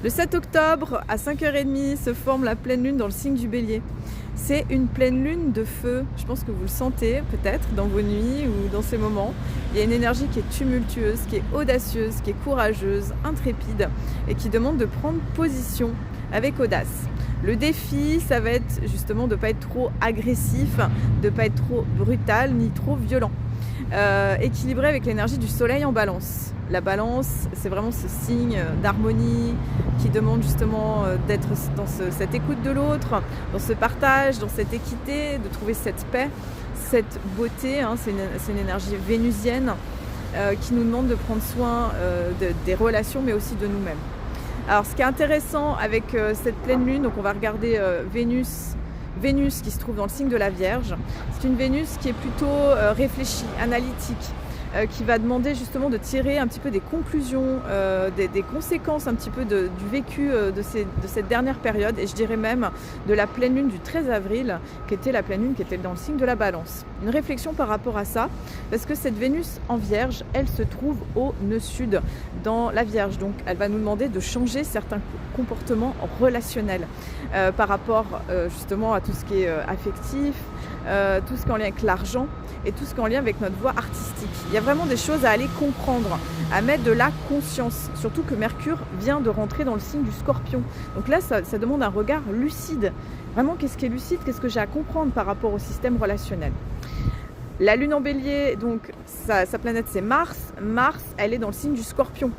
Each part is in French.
Le 7 octobre, à 5h30, se forme la pleine lune dans le signe du Bélier. C'est une pleine lune de feu. Je pense que vous le sentez peut-être dans vos nuits ou dans ces moments. Il y a une énergie qui est tumultueuse, qui est audacieuse, qui est courageuse, intrépide et qui demande de prendre position avec audace. Le défi, ça va être justement de ne pas être trop agressif, de ne pas être trop brutal ni trop violent. Équilibré avec l'énergie du soleil en balance. La balance, c'est vraiment ce signe d'harmonie qui demande justement d'être dans cette écoute de l'autre, dans ce partage, dans cette équité, de trouver cette paix, cette beauté. C'est une énergie vénusienne qui nous demande de prendre soin des relations, mais aussi de nous-mêmes. Alors, ce qui est intéressant avec cette pleine lune, donc on va regarder Vénus qui se trouve dans le signe de la Vierge. C'est une Vénus qui est plutôt réfléchie, analytique, qui va demander justement de tirer un petit peu des conclusions, des conséquences un petit peu du vécu de cette dernière période, et je dirais même de la pleine lune du 13 avril, qui était la pleine lune qui était dans le signe de la Balance. Une réflexion par rapport à ça, parce que cette Vénus en Vierge, elle se trouve au nœud sud, dans la Vierge, donc elle va nous demander de changer certains comportements relationnels par rapport justement à tout ce qui est affectif, tout ce qui est en lien avec l'argent et tout ce qui est en lien avec notre voie artistique. Il y a vraiment des choses à aller comprendre, à mettre de la conscience, surtout que Mercure vient de rentrer dans le signe du Scorpion. Donc là, ça demande un regard lucide. Vraiment, qu'est-ce qui est lucide? Qu'est-ce que j'ai à comprendre par rapport au système relationnel? La lune en bélier, donc sa planète c'est Mars. Mars, elle est dans le signe du Scorpion.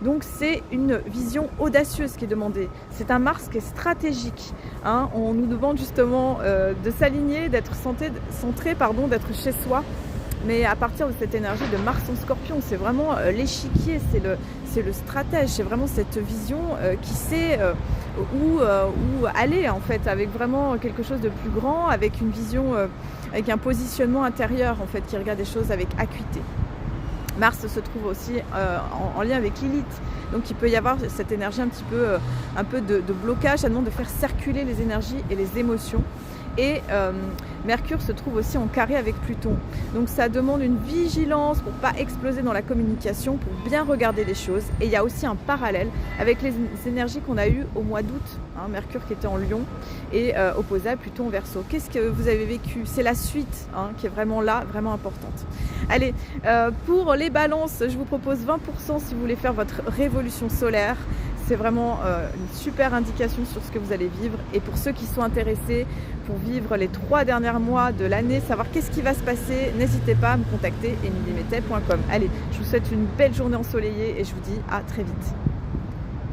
Donc c'est une vision audacieuse qui est demandée. C'est un Mars qui est stratégique. On nous demande justement de s'aligner, d'être centré, d'être chez soi. Mais à partir de cette énergie de Mars en Scorpion, c'est vraiment l'échiquier, c'est le stratège, c'est vraiment cette vision qui sait où aller en fait, avec vraiment quelque chose de plus grand, avec une vision, avec un positionnement intérieur en fait, qui regarde les choses avec acuité. Mars se trouve aussi en lien avec Lilith, donc il peut y avoir cette énergie un peu de blocage, ça demande de faire circuler les énergies et les émotions. Et Mercure se trouve aussi en carré avec Pluton. Donc ça demande une vigilance pour ne pas exploser dans la communication, pour bien regarder les choses. Et il y a aussi un parallèle avec les énergies qu'on a eues au mois d'août. Mercure qui était en Lion et opposé à Pluton en Verseau. Qu'est-ce que vous avez vécu? C'est la suite qui est vraiment là, vraiment importante. Allez, pour les balances, je vous propose 20% si vous voulez faire votre révolution solaire. C'est vraiment une super indication sur ce que vous allez vivre. Et pour ceux qui sont intéressés pour vivre les 3 derniers mois de l'année, savoir qu'est-ce qui va se passer, n'hésitez pas à me contacter emiliemettet.com. Allez, je vous souhaite une belle journée ensoleillée et je vous dis à très vite.